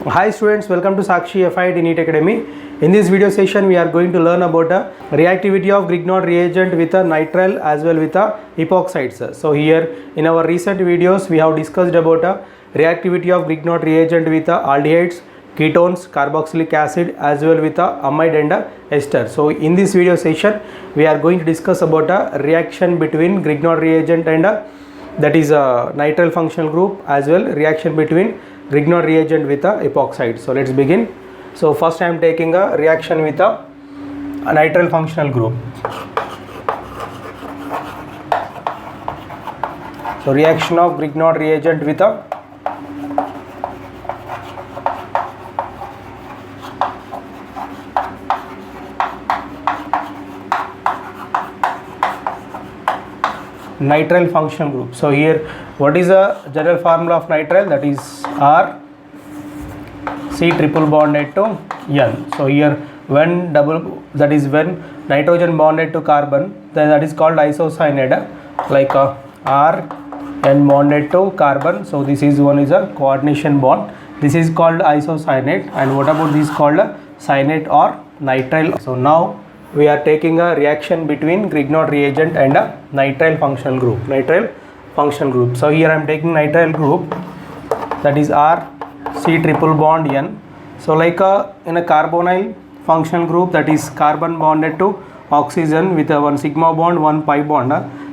Hi students, welcome to Sakshi FIIT NEET Academy. In this video session we are going to learn about a reactivity of Grignard reagent with a nitrile as well with a epoxides. So here in our recent videos we have discussed about a reactivity of Grignard reagent with aldehydes, ketones, carboxylic acid as well with amide and ester. So in this video session we are going to discuss about a reaction between Grignard reagent and that is a nitrile functional group as well reaction between Grignard reagent with a epoxide. So let's begin. So first I am taking a reaction with a nitrile functional group. So reaction of Grignard reagent with a nitrile functional group. So here what is the general formula of nitrile? That is R C triple bonded to N. So here when that is when nitrogen bonded to carbon, then that is called isocyanide, like R N bonded to carbon. So this is one is a coordination bond. This is called isocyanate. And what about this called cyanate or nitrile? So now we are taking a reaction between Grignard reagent and a nitrile functional group. Nitrile functional group. So here I am taking nitrile group, that is R C triple bond N. So like in a carbonyl functional group, that is carbon bonded to oxygen with a one sigma bond, one pi bond.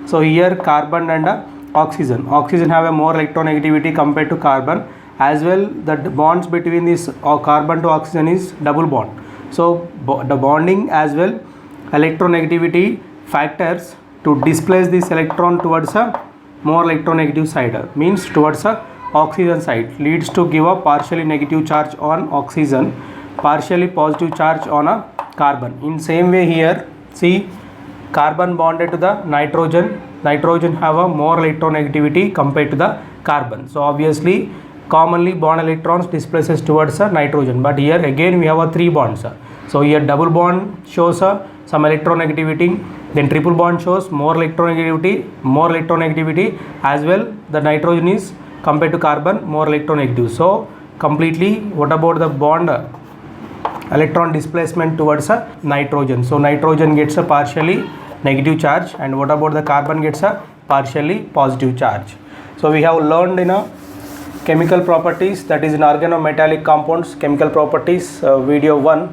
So here carbon and oxygen have a more electronegativity compared to carbon, as well that bonds between this carbon to oxygen is double bond. So the bonding as well electronegativity factors to displace this electron towards a more electronegative side, means towards a oxygen side, leads to give a partially negative charge on oxygen, partially positive charge on a carbon. In same way here, see carbon bonded to the nitrogen have a more electronegativity compared to the carbon. So obviously commonly bond electrons displaces towards a nitrogen, but here again we have a three bonds. So here double bond shows some electronegativity, then triple bond shows more electronegativity as well. The nitrogen is compared to carbon more electronegative. So completely what about the bond electron displacement towards a nitrogen? So nitrogen gets a partially negative charge, and what about the carbon gets a partially positive charge. So we have learned in a chemical properties, that is in organometallic compounds chemical properties, video 1,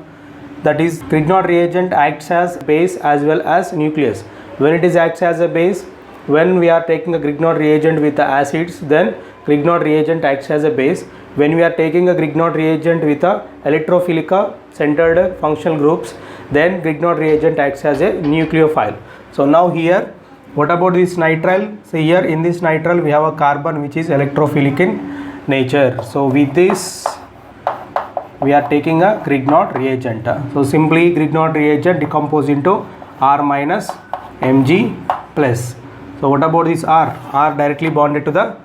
that is Grignard reagent acts as base as well as nucleus. When it is acts as a base, when we are taking a Grignard reagent with the acids, then Grignard reagent acts as a base. When we are taking a Grignard reagent with a electrophilic centered functional groups, then Grignard reagent acts as a nucleophile. So now here what about this nitrile? So here in this nitrile we have a carbon which is electrophilic in nature. So with this we are taking a Grignard reagent. So simply Grignard reagent decompose into R minus Mg plus. So what about this R? R directly bonded to the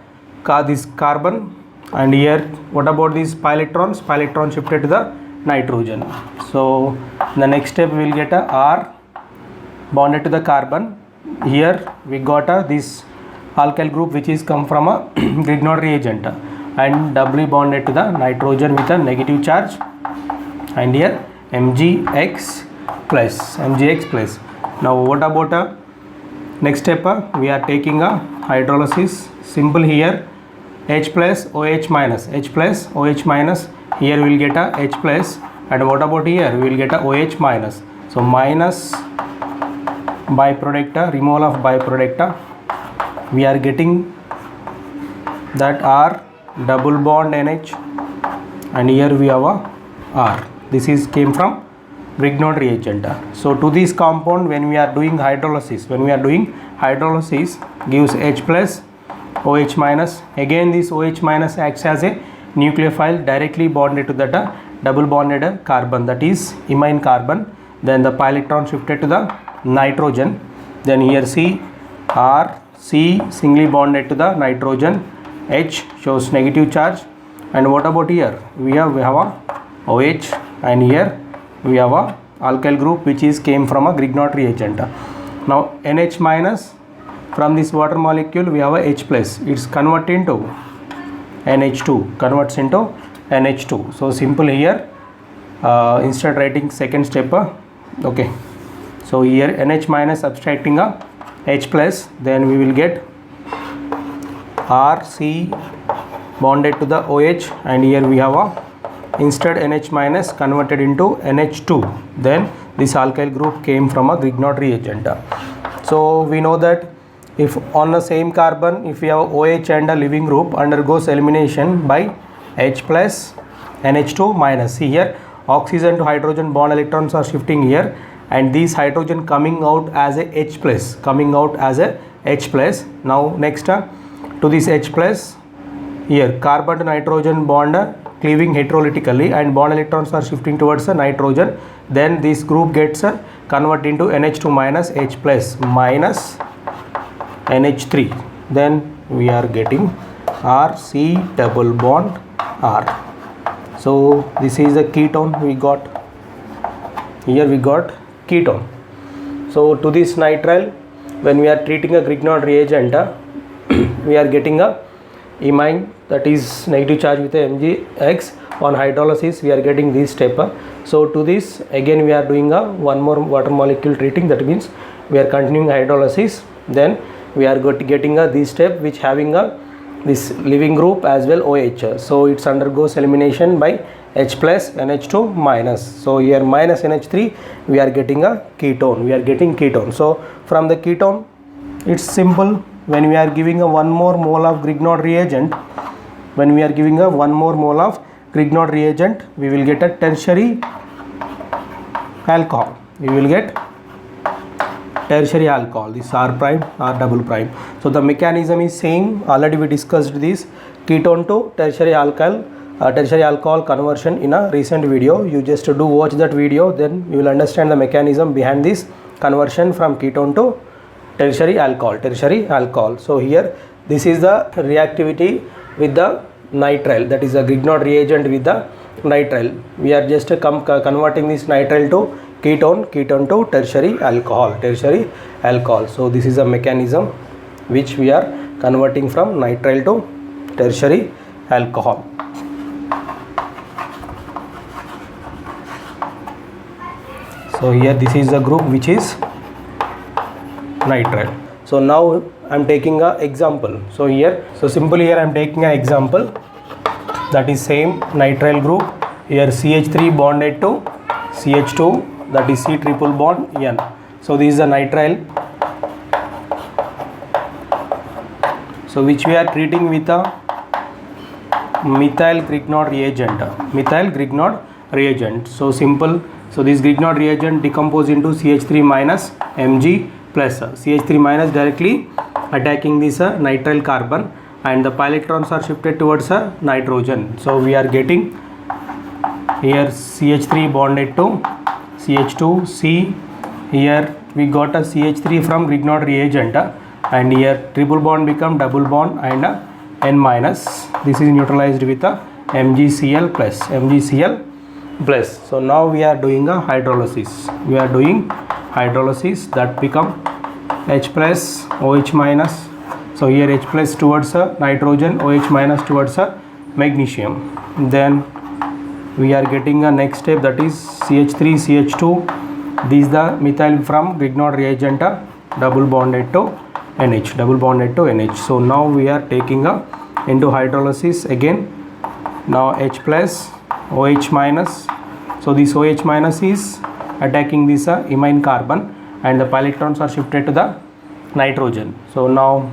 this carbon, and here what about these pi electrons? Pi electron shifted to the nitrogen. So the next step we will get a R bonded to the carbon. Here we got this alkyl group which is come from a Grignard reagent, and doubly bonded to the nitrogen with a negative charge, and here Mgx plus. Now what about next step? We are taking a hydrolysis. Simple here H plus OH minus, here we will get a H plus, and what about here we will get a OH minus. So minus byproduct, removal of byproduct, we are getting that R double bond NH, and here we have a R. This is came from Grignard reagent. So to this compound when we are doing hydrolysis gives H plus OH minus. Again this OH minus acts as a nucleophile directly bonded to that double bonded carbon, that is imine carbon. Then the pi electron shifted to the nitrogen. Then here C R C singly bonded to the nitrogen, H shows negative charge, and what about here we have a OH, and here we have a alkyl group which is came from a Grignard reagent. Now NH minus, from this water molecule we have a H plus, it's converted into NH2, converts into NH2. So simple here, instead writing second step, okay. So here NH minus subtracting a H plus, then we will get RC bonded to the OH, and here we have a instead NH minus converted into NH2. Then this alkyl group came from a Grignard reagent. So we know that if on the same carbon, if we have OH and a leaving group undergoes elimination by H plus NH2 minus. See here, oxygen to hydrogen bond electrons are shifting here, and these hydrogen coming out as a H plus, Now next to this H plus, here carbon to nitrogen bond cleaving heterolytically, and bond electrons are shifting towards the nitrogen. Then this group gets converted into NH2 minus H plus minus NH3. Then we are getting RC double bond R. So this is the ketone we got. Here we got ketone. So to this nitrile, when we are treating a Grignard reagent, we are getting a imine, that is negative charge with a Mgx. On hydrolysis we are getting this step. So to this again we are doing a one more water molecule treating, that means we are continuing hydrolysis. Then we are getting a this step which having a this leaving group as well OH. So it undergoes elimination by H plus NH2 minus. So here minus NH3 we are getting a ketone. So from the ketone it's simple. When we are giving a one more mole of Grignard reagent, we will get a tertiary alcohol. This R prime, R double prime. So the mechanism is same. Already we discussed this ketone to tertiary alcohol conversion in a recent video. You just do watch that video, then you will understand the mechanism behind this conversion from ketone to tertiary alcohol. So here this is the reactivity with the nitrile, that is a Grignard reagent with the nitrile. We are just converting this nitrile to ketone to tertiary alcohol. So this is a mechanism which we are converting from nitrile to tertiary alcohol. So here this is the group which is nitrile. So now I am taking a example. So simply here I am taking an example, that is same nitrile group. Here CH3 bonded to CH2, that is C triple bond N. So this is a nitrile, so which we are treating with a methyl Grignard reagent. So simple. So this Grignard reagent decompose into CH3 minus Mg plus. CH3 minus directly attacking this nitrile carbon, and the pi electrons are shifted towards nitrogen. So we are getting here CH3 bonded to CH2C. Here we got a CH3 from Grignard reagent, and here triple bond become double bond and N minus. This is neutralized with a MgCl plus. So now we are doing a hydrolysis. That become H plus OH minus. So here H plus towards nitrogen, OH minus towards magnesium. Then we are getting a next step, that is CH3 CH2. This is the methyl from Grignard reagent, double bonded to NH. So now we are taking into hydrolysis again. Now H plus OH minus. So this OH minus is attacking this imine carbon, and the pi electrons are shifted to the nitrogen. So now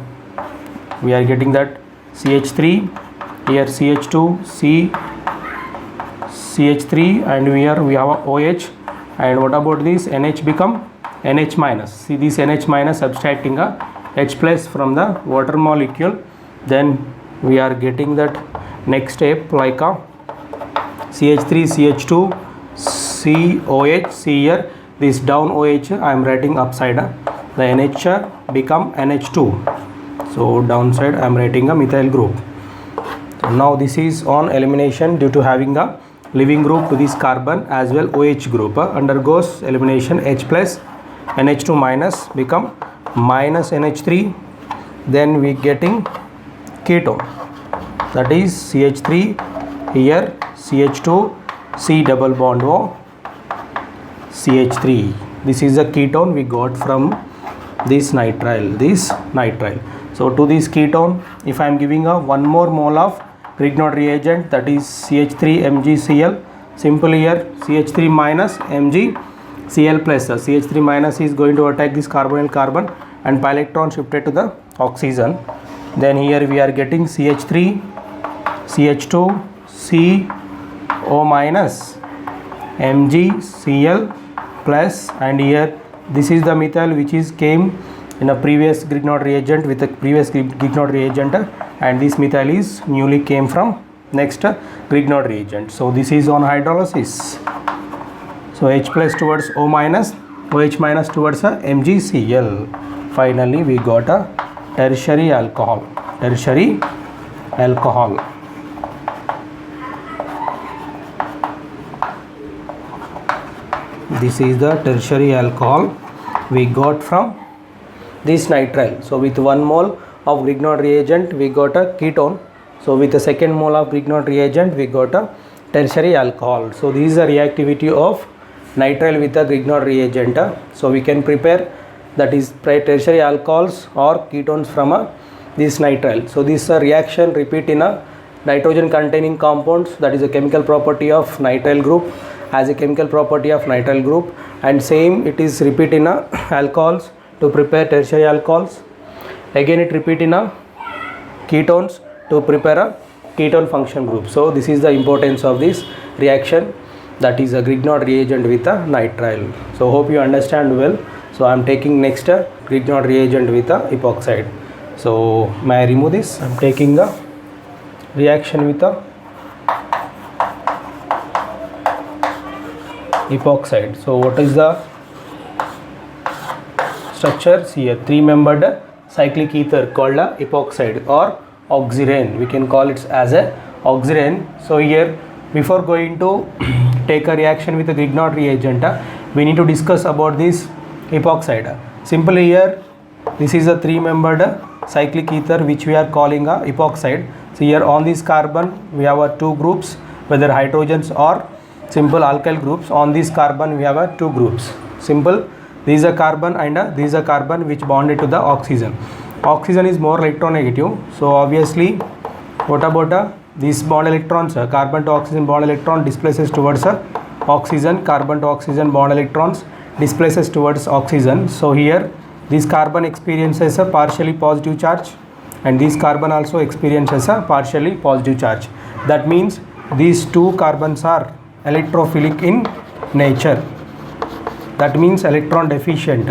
we are getting that CH3, here CH2, C, CH3, and here we have a OH. And what about this NH become NH minus. See this NH minus subtracting a H plus from the water molecule. Then we are getting that next step like a CH3 CH2 COH. See here this down OH I am writing upside, the NH become NH2. So downside I am writing a methyl group. So now this is on elimination due to having a leaving group to this carbon as well OH group undergoes elimination. H plus NH2 minus become minus NH3. Then we getting ketone, that is CH3, here CH2 C double bond O CH3. This is a ketone we got from this nitrile. So to this ketone, if I am giving a one more mole of Grignard reagent, that is CH3 MgCl, simply here CH3 minus MgCl plus. CH3 minus is going to attack this carbonyl carbon and pi electron shifted to the oxygen. Then here we are getting CH3 CH2 CO minus MgCl plus, and here this is the methyl which is came in a previous Grignard reagent with a previous Grignard reagent, and this methyl is newly came from next Grignard reagent. So this is on hydrolysis. So H plus towards O minus, OH minus towards a MgCl. Finally we got a tertiary alcohol. This is the tertiary alcohol we got from this nitrile. So with 1 mole of Grignard reagent we got a ketone. So with the second mole of Grignard reagent we got a tertiary alcohol. So this is the reactivity of nitrile with the Grignard reagent. So we can prepare, that is tertiary alcohols or ketones from this nitrile. So this reaction repeat in a nitrogen containing compounds, that is a chemical property of nitrile group as a chemical property of nitrile group, and same it is repeat in a alcohols to prepare tertiary alcohols. Again it repeat in a ketones to prepare a ketone function group. So this is the importance of this reaction, that is a Grignard reagent with a nitrile. So hope you understand well. So I am taking next Grignard reagent with a epoxide. So may I remove this? I am taking the reaction with a epoxide. So what is the structure? See, a 3-membered cyclic ether called a epoxide or oxirane. We can call it as a oxirane. So here, before going to take a reaction with a Grignard reagent, we need to discuss about this epoxide. Simply here, this is a 3-membered cyclic ether which we are calling a epoxide. So here on this carbon we have 2 groups, whether hydrogens or simple alkyl groups. On this carbon we have 2 groups. Simple, this is a carbon and this is a carbon which bonded to the oxygen. Oxygen is more electronegative. So obviously, what about these bond electrons? Carbon to oxygen bond electron displaces towards oxygen. Carbon to oxygen bond electrons displaces towards oxygen. So here this carbon experiences a partially positive charge and this carbon also experiences a partially positive charge. That means these 2 carbons are electrophilic in nature. That means electron deficient,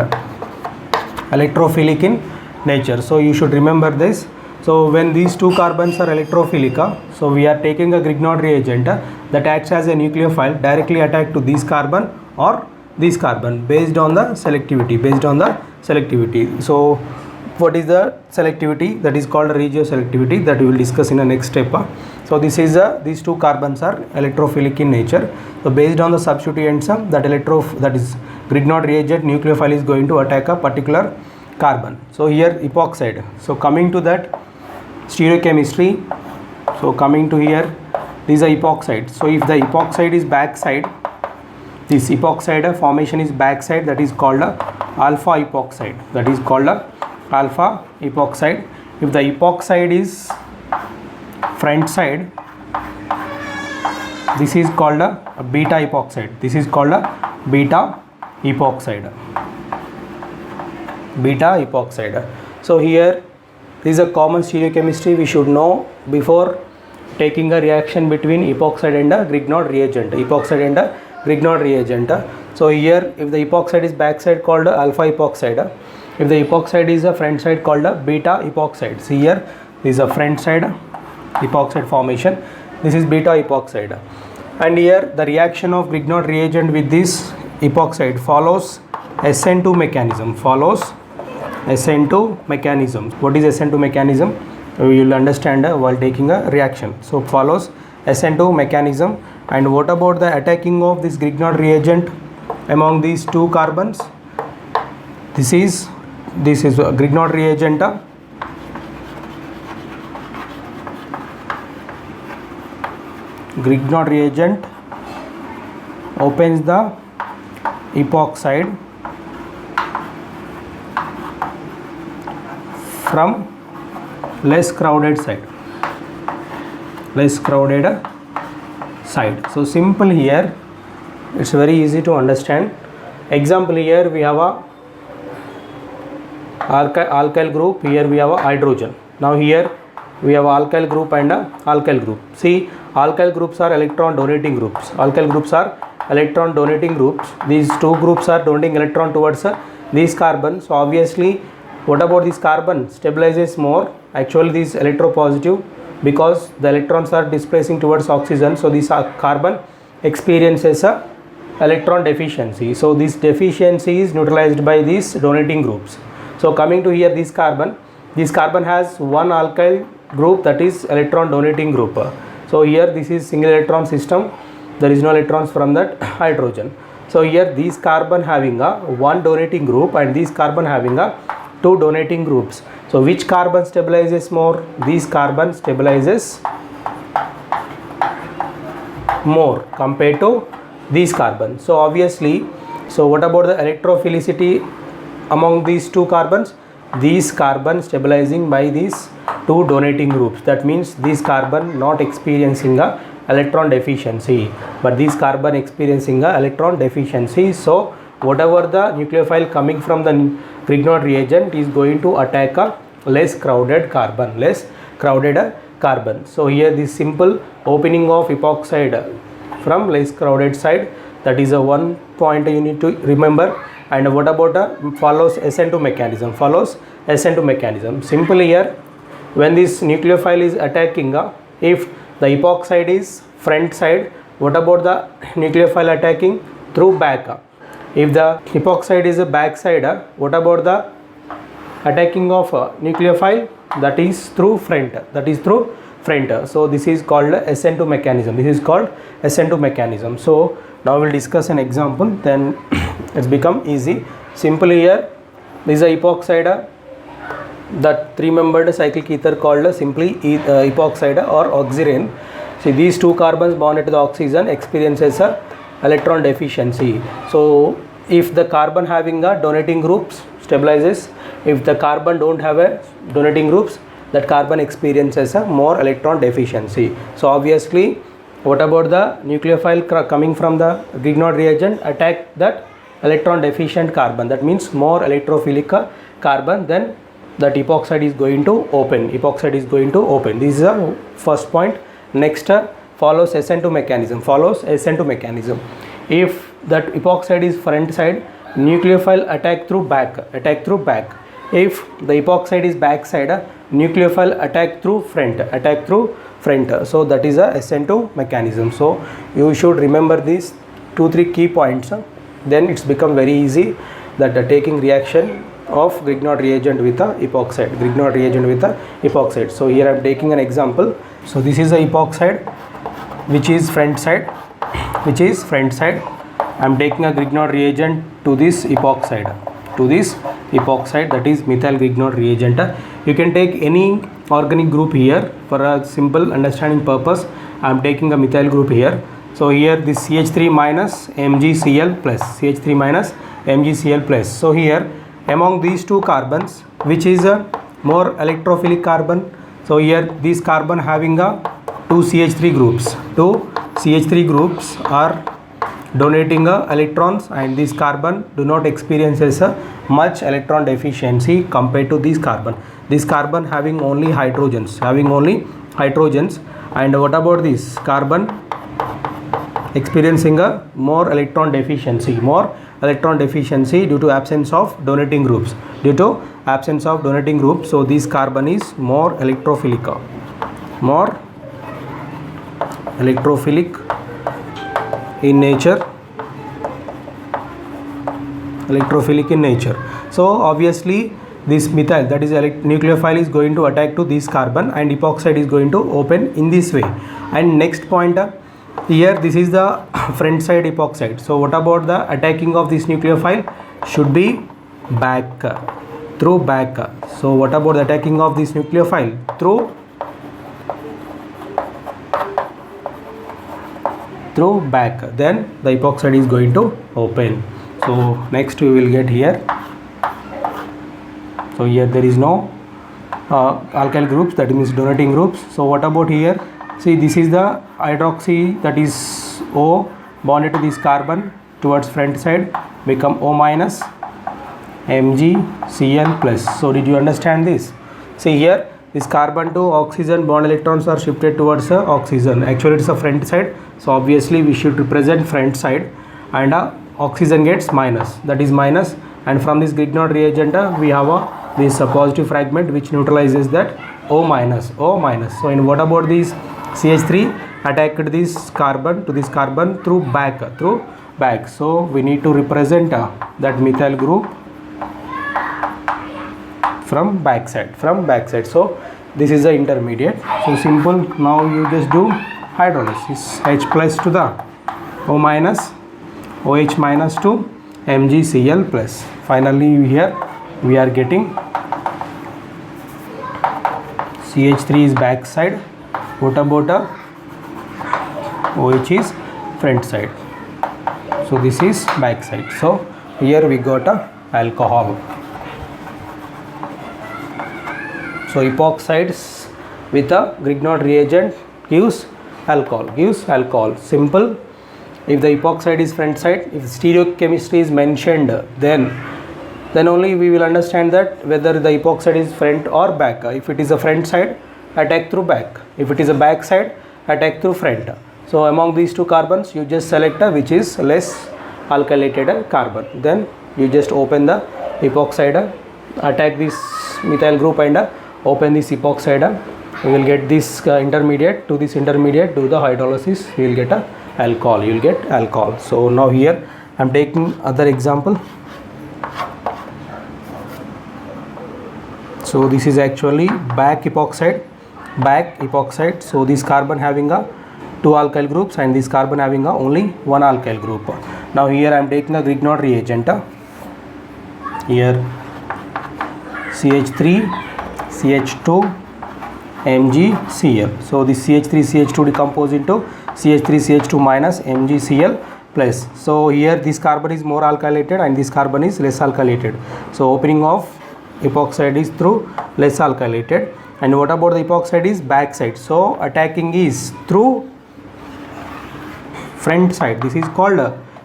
electrophilic in nature. So you should remember this. So when these 2 carbons are electrophilic, so we are taking a Grignard reagent that acts as a nucleophile, directly attack to this carbon or this carbon based on the selectivity. So what is the selectivity? That is called regioselectivity, that we will discuss in the next step. So this is these 2 carbons are electrophilic in nature. So based on the substituents, that is Grignard reagent nucleophile is going to attack a particular carbon. So here epoxide. So coming to that stereochemistry. So coming to here, this is a epoxide. So if the epoxide is backside, this epoxide formation is backside, that is called a alpha epoxide. If the epoxide is front side, this is called a beta epoxide. Beta epoxide. So here, this is a common stereochemistry we should know before taking a reaction between epoxide and a Grignard reagent. So here, if the epoxide is backside, called alpha epoxide. If the epoxide is a front side, called a beta epoxide. See here, this is a front side epoxide formation. This is beta epoxide. And here the reaction of Grignard reagent with this epoxide follows SN2 mechanism. What is SN2 mechanism? You will understand while taking a reaction. So follows SN2 mechanism. And what about the attacking of this Grignard reagent among these 2 carbons? This is Grignard reagent. Grignard reagent opens the epoxide from less crowded side. So simple here, it's very easy to understand. Example, here we have a alkyl group, here we have a hydrogen. Now here we have alkyl group and a alkyl group. See, alkyl groups are electron donating groups. These two groups are donating electron towards these carbon. So obviously, what about this carbon stabilizes more? Actually, this electropositive, because the electrons are displacing towards oxygen. So this carbon experiences a electron deficiency. So this deficiency is neutralized by these donating groups. So coming to here, this carbon has one alkyl group, that is electron donating group. So here this is single electron system, there is no electrons from that hydrogen. So here this carbon having a one donating group and this carbon having a two donating groups. So which carbon stabilizes more? This carbon stabilizes more compared to these carbon. So obviously, so what about the electrophilicity among these two carbons? These carbon stabilizing by these two donating groups. That means this carbon not experiencing a electron deficiency, but this carbon experiencing a electron deficiency. So whatever the nucleophile coming from the Grignard reagent is going to attack a less crowded carbon. So here this simple opening of epoxide from less crowded side, that is a one point you need to remember. And what about follows SN2 mechanism? Simply here, when this nucleophile is attacking, if the epoxide is front side, what about the nucleophile attacking through back? If the epoxide is a back side, what about the attacking of nucleophile? That is through front. So this is called SN2 mechanism. So now we'll discuss an example, then it's become easy. Simply here, this is a epoxide, that three-membered cyclic ether called simply epoxide or oxirane. See, these two carbons bonded to the oxygen experiences a electron deficiency. So if the carbon having a donating groups stabilizes, if the carbon don't have a donating groups, that carbon experiences a more electron deficiency. So obviously, what about the nucleophile coming from the Grignard reagent attack that electron deficient carbon? That means more electrophilic carbon, then that epoxide is going to open. This is the first point. Next follows SN2 mechanism. If that epoxide is front side, nucleophile attack through back. If the epoxide is back side, nucleophile attack through front. So that is a SN2 mechanism. So you should remember these 2-3 key points. Then it's become very easy that the taking reaction of Grignard reagent with the epoxide. So here I am taking an example. So this is the epoxide which is front side. I am taking a Grignard reagent to this epoxide, that is methyl Grignard reagent. You can take any organic group here for a simple understanding purpose. I am taking a methyl group here. So here this CH3 minus MgCl plus. So here among these two carbons, which is a more electrophilic carbon? So here this carbon having a two CH3 groups are donating electrons, and this carbon do not experiences a much electron deficiency compared to this carbon. This carbon having only hydrogens, and what about this carbon experiencing a more electron deficiency due to absence of donating groups. So this carbon is more electrophilic in nature. So obviously this methyl, that is nucleophile, is going to attack to this carbon and epoxide is going to open in this way. And next point, here this is the front side epoxide. So what about the attacking of this nucleophile? Should be through back. So what about the attacking of this nucleophile? Through through back, then the epoxide is going to open. So next we will get here. So here there is no alkyl groups, that means donating groups. So what about here? See, this is the hydroxy, that is O bonded to this carbon towards front side, become O minus MgCl plus. So did you understand this? See here, this carbon to oxygen bond electrons are shifted towards oxygen. Actually it's a front side, so obviously we should represent front side, and oxygen gets minus, that is minus, and from this Grignard reagent we have this positive fragment which neutralizes that O minus, O minus. So in what about this CH3 attacked this carbon to this carbon through back, so we need to represent that methyl group from back side, so this is the intermediate. So simple, now you just do hydrolysis, H plus to the O minus, OH minus to MgCl plus. Finally here we are getting CH3 is back side, what about OH is front side, so this is back side. So here we got alcohol. So epoxides with a Grignard reagent gives alcohol, simple. If the epoxide is front side, if stereochemistry is mentioned, then only we will understand that whether the epoxide is front or back. If it is a front side, attack through back. If it is a back side, attack through front. So among these two carbons, you just select which is less alkylated carbon. Then you just open the epoxide, attack this methyl group and open this epoxide. We will get this intermediate, to this intermediate do the hydrolysis, we will get alcohol, you will get alcohol. So now here I am taking other example. So this is actually back epoxide. So this carbon having two alkyl groups and this carbon having only one alkyl group. Now here I am taking a Grignard reagent. Here CH3 CH2 MgCl. So this CH3 CH2 decompose into CH3 CH2 minus MgCl plus. So here this carbon is more alkylated and this carbon is less alkylated. So opening of epoxide is through less alkylated. And what about the epoxide is back side? So attacking is through front side. This is called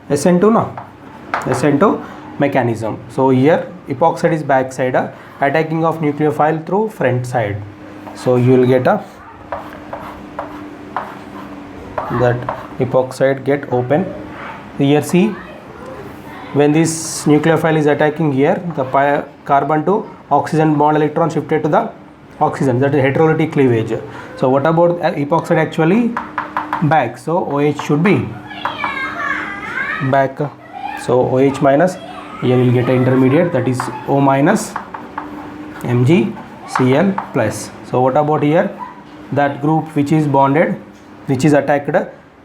SN2 mechanism. So here epoxide is back side, attacking of nucleophile through front side. So you will get that epoxide get open. Here see, when this nucleophile is attacking here, the carbon to oxygen bond electron shifted to the oxygen, that is heterolytic cleavage. So what about epoxide actually back? So OH should be back. So OH minus, here we will get an intermediate, that is O minus MgCl plus. So what about here? That group which is bonded, which is attacked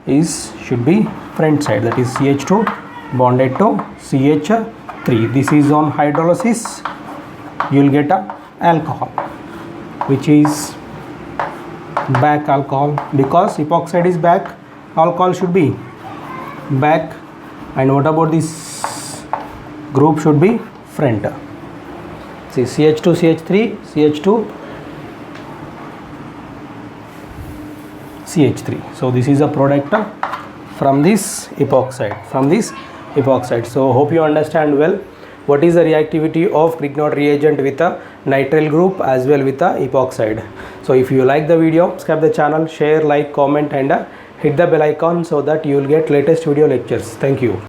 is should be front side, that is CH2 bonded to CH3. This is on hydrolysis, you will get alcohol, which is back alcohol, because epoxide is back, alcohol should be back. And what about this group should be front? See, CH2 CH3 CH2 CH3. So this is a product from this epoxide, So hope you understand well what is the reactivity of Grignard reagent with a nitrile group as well with a epoxide. So if you like the video, subscribe the channel, share, like, comment and hit the bell icon so that you will get latest video lectures. Thank you.